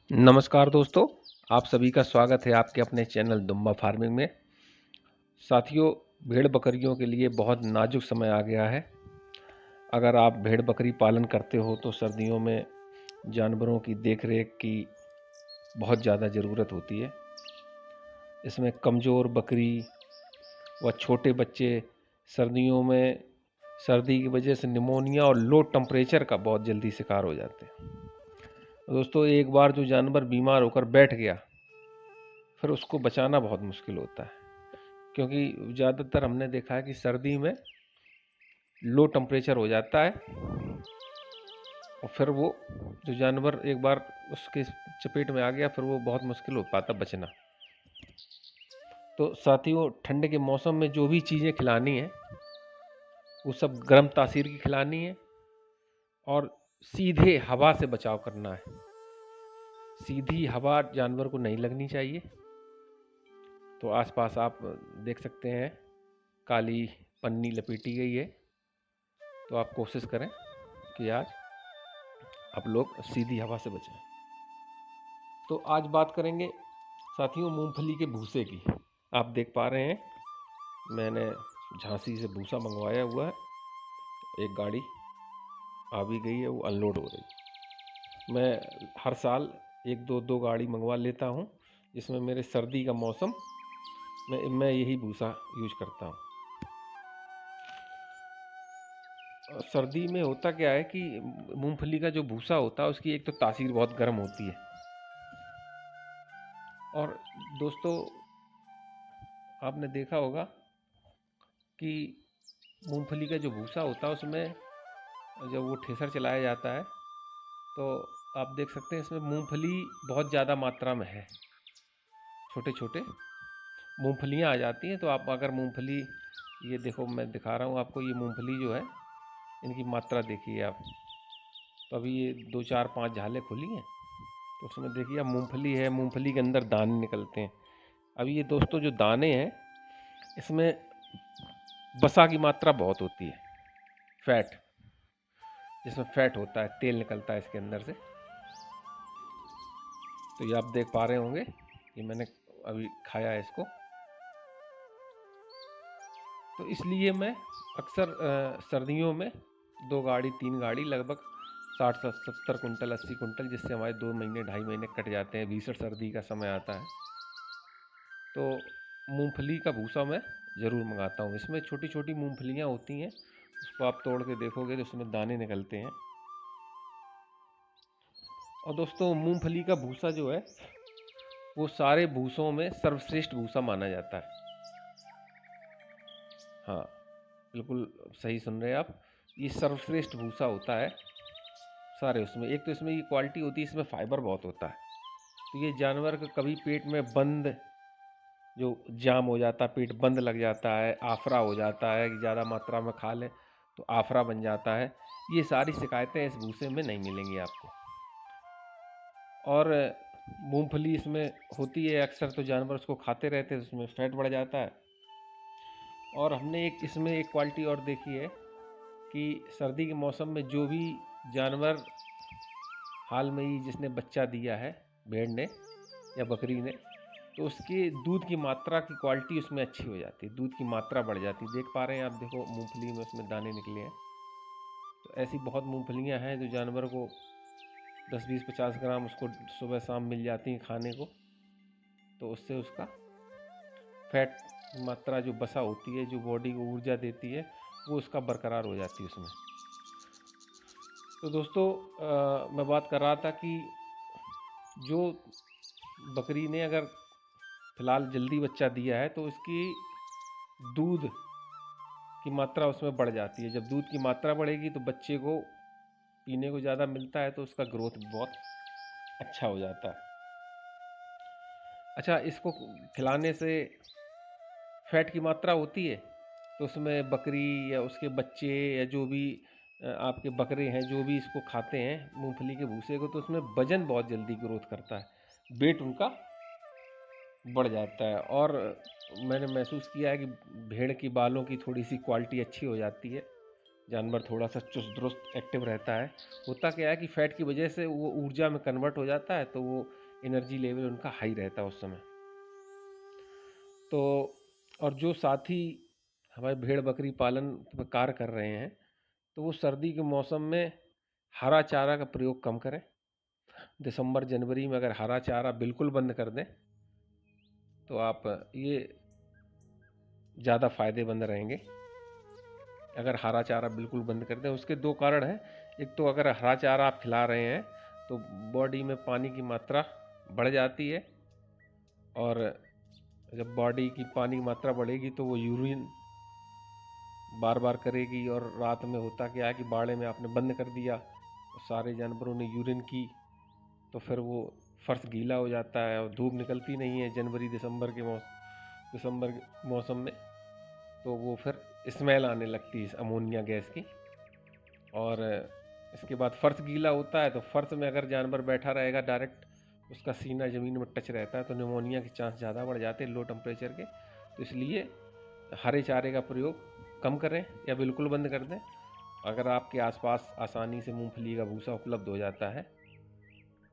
नमस्कार दोस्तों, आप सभी का स्वागत है आपके अपने चैनल दुम्बा फार्मिंग में। साथियों, भेड़ बकरियों के लिए बहुत नाजुक समय आ गया है। अगर आप भेड़ बकरी पालन करते हो तो सर्दियों में जानवरों की देखरेख की बहुत ज़्यादा ज़रूरत होती है। इसमें कमज़ोर बकरी व छोटे बच्चे सर्दियों में सर्दी की वजह से निमोनिया और लो टेम्परेचर का बहुत जल्दी शिकार हो जाते हैं। दोस्तों, एक बार जो जानवर बीमार होकर बैठ गया फिर उसको बचाना बहुत मुश्किल होता है, क्योंकि ज़्यादातर हमने देखा है कि सर्दी में लो टेम्परेचर हो जाता है और फिर वो जो जानवर एक बार उसके चपेट में आ गया फिर वो बहुत मुश्किल हो पाता बचना। तो साथियों, ठंड के मौसम में जो भी चीज़ें खिलानी है वो सब गर्म तासीर की खिलानी है और सीधे हवा से बचाव करना है। सीधी हवा जानवर को नहीं लगनी चाहिए। तो आसपास आप देख सकते हैं काली पन्नी लपेटी गई है। तो आप कोशिश करें कि आज आप लोग सीधी हवा से बचें। तो आज बात करेंगे साथियों मूंगफली के भूसे की। आप देख पा रहे हैं मैंने झांसी से भूसा मंगवाया हुआ है। एक गाड़ी आ भी गई है, वो अनलोड हो रही। मैं हर साल एक दो गाड़ी मंगवा लेता हूँ, जिसमें मेरे सर्दी का मौसम मैं यही भूसा यूज करता हूँ। सर्दी में होता क्या है कि मूंगफली का जो भूसा होता है उसकी एक तो तासीर बहुत गर्म होती है। और दोस्तों, आपने देखा होगा कि मूंगफली का जो भूसा होता है उसमें जब वो ठेसर चलाया जाता है तो आप देख सकते हैं इसमें मूंगफली बहुत ज़्यादा मात्रा में है। छोटे छोटे मूंगफलियाँ आ जाती हैं। तो आप अगर मूंगफली, ये देखो मैं दिखा रहा हूँ आपको, ये मूंगफली जो है इनकी मात्रा देखिए आप। तो अभी ये 2 4 5 झालें खुली हैं तो उसमें देखिए अब मूंगफली है, मूंगफली के अंदर दाने निकलते हैं। अभी ये दोस्तों जो दाने हैं इसमें वसा की मात्रा बहुत होती है, फैट, जिसमें फैट होता है, तेल निकलता है इसके अंदर से। तो ये आप देख पा रहे होंगे, ये मैंने अभी खाया है इसको। तो इसलिए मैं अक्सर सर्दियों में 2 गाड़ी 3 गाड़ी लगभग 60 70 कुंटल 80 कुंटल, जिससे हमारे 2 महीने 2.5 महीने कट जाते हैं। भीषण सर्दी का समय आता है तो मूंगफली का भूसा मैं ज़रूर मंगाता हूँ। इसमें छोटी छोटी मूंगफलियाँ होती हैं, उसको आप तोड़ के देखोगे तो उसमें दाने निकलते हैं। और दोस्तों, मूंगफली का भूसा जो है वो सारे भूसों में सर्वश्रेष्ठ भूसा माना जाता है। हाँ, बिल्कुल सही सुन रहे हैं आप। ये सर्वश्रेष्ठ भूसा होता है सारे उसमें। एक तो इसमें ये क्वालिटी होती है, इसमें फाइबर बहुत होता है। तो ये जानवर का कभी पेट में बंद जो जाम हो जाता है, पेट बंद लग जाता है, आफरा हो जाता है कि ज़्यादा मात्रा में खा लें तो आफरा बन जाता है, ये सारी शिकायतें इस भूसे में नहीं मिलेंगी आपको। और मूंगफली इसमें होती है अक्सर, तो जानवर उसको खाते रहते हैं तो उसमें फैट बढ़ जाता है। और हमने एक इसमें एक क्वालिटी और देखी है कि सर्दी के मौसम में जो भी जानवर हाल में ही जिसने बच्चा दिया है, भेड़ ने या बकरी ने, तो उसके दूध की मात्रा की क्वालिटी उसमें अच्छी हो जाती है, दूध की मात्रा बढ़ जाती है। देख पा रहे हैं आप, देखो मूंगफली में उसमें दाने निकले हैं। तो ऐसी बहुत मूंगफलियां हैं जो जानवर को 10 20 50 ग्राम उसको सुबह शाम मिल जाती हैं खाने को। तो उससे उसका फैट मात्रा जो बसा होती है, जो बॉडी को ऊर्जा देती है, वो उसका बरकरार हो जाती है उसमें। तो दोस्तों, मैं बात कर रहा था कि जो बकरी ने अगर फ़िलहाल जल्दी बच्चा दिया है तो उसकी दूध की मात्रा उसमें बढ़ जाती है। जब दूध की मात्रा बढ़ेगी तो बच्चे को पीने को ज़्यादा मिलता है, तो उसका ग्रोथ बहुत अच्छा हो जाता है। अच्छा, इसको खिलाने से फैट की मात्रा होती है तो उसमें बकरी या उसके बच्चे या जो भी आपके बकरे हैं जो भी इसको खाते हैं मूंगफली के भूसे को, तो उसमें वजन बहुत जल्दी ग्रोथ करता है, वेट उनका बढ़ जाता है। और मैंने महसूस किया है कि भेड़ की बालों की थोड़ी सी क्वालिटी अच्छी हो जाती है जानवर थोड़ा सा चुस्त दुरुस्त एक्टिव रहता है। होता क्या है कि फैट की वजह से वो ऊर्जा में कन्वर्ट हो जाता है, तो वो एनर्जी लेवल उनका हाई रहता है उस समय। तो और जो साथी हमारे भेड़ बकरी पालन पर कार्य कर रहे हैं, तो वो सर्दी के मौसम में हरा चारा का प्रयोग कम करें। दिसंबर जनवरी में अगर हरा चारा बिल्कुल बंद कर दें तो आप ये ज़्यादा फ़ायदेमंद रहेंगे। अगर हरा चारा बिल्कुल बंद कर दें, उसके दो कारण हैं। एक तो अगर हरा चारा आप खिला रहे हैं तो बॉडी में पानी की मात्रा बढ़ जाती है, और जब बॉडी की पानी की मात्रा बढ़ेगी तो वो यूरिन बार बार करेगी, और रात में होता क्या है कि बाड़े में आपने बंद कर दिया तो सारे जानवरों ने यूरिन की, तो फिर वो फर्श गीला हो जाता है और धूप निकलती नहीं है जनवरी दिसंबर के मौसम में, तो वो फिर स्मेल आने लगती है अमोनिया गैस की। और इसके बाद फर्श गीला होता है, तो फर्श में अगर जानवर बैठा रहेगा डायरेक्ट उसका सीना ज़मीन में टच रहता है, तो निमोनिया के चांस ज़्यादा बढ़ जाते हैं लो टेम्परेचर के। तो इसलिए हरे चारे का प्रयोग कम करें या बिल्कुल बंद कर दें। अगर आपके आसपास आसानी से मूंगफली का भूसा उपलब्ध हो जाता है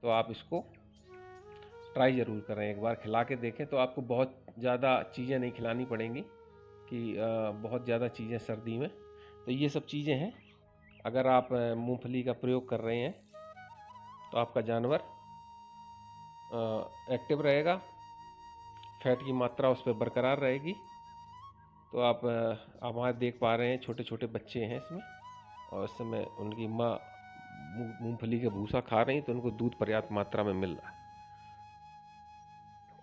तो आप इसको ट्राई ज़रूर करें, एक बार खिला के देखें। तो आपको बहुत ज़्यादा चीज़ें नहीं खिलानी पड़ेंगी कि बहुत ज़्यादा चीज़ें सर्दी में। तो ये सब चीज़ें हैं, अगर आप मूंगफली का प्रयोग कर रहे हैं तो आपका जानवर एक्टिव रहेगा, फैट की मात्रा उस पर बरकरार रहेगी। तो आप हमारे देख पा रहे हैं छोटे छोटे बच्चे हैं इसमें, और इस समय उनकी माँ मूंगफली का भूसा खा रही, तो उनको दूध पर्याप्त मात्रा में मिल रहा है।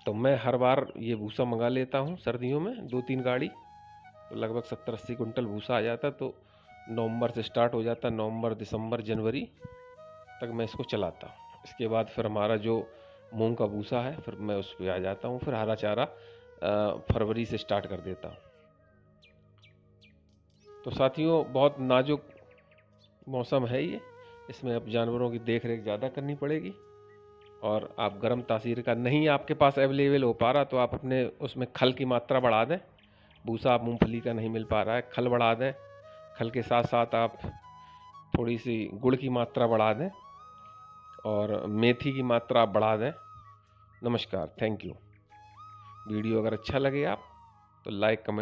तो मैं हर बार ये भूसा मंगा लेता हूँ सर्दियों में 2-3 गाड़ी, तो लगभग 70-80 कुंटल भूसा आ जाता है। तो नवंबर से स्टार्ट हो जाता है, नवंबर दिसंबर जनवरी तक मैं इसको चलाता हूँ। इसके बाद फिर हमारा जो मूंग का भूसा है फिर मैं उस पर आ जाता हूँ, फिर हरा चारा फरवरी से स्टार्ट कर देता हूँ। तो साथियों, बहुत नाजुक मौसम है ये, इसमें अब जानवरों की देख रेख ज़्यादा करनी पड़ेगी। और आप गर्म तासीर का नहीं आपके पास अवेलेबल हो पा रहा तो आप अपने उसमें खल की मात्रा बढ़ा दें। भूसा आप मूंगफली का नहीं मिल पा रहा है, खल बढ़ा दें। खल के साथ साथ आप थोड़ी सी गुड़ की मात्रा बढ़ा दें और मेथी की मात्रा आप बढ़ा दें। नमस्कार, थैंक यू। वीडियो अगर अच्छा लगे आप तो लाइक कमेंट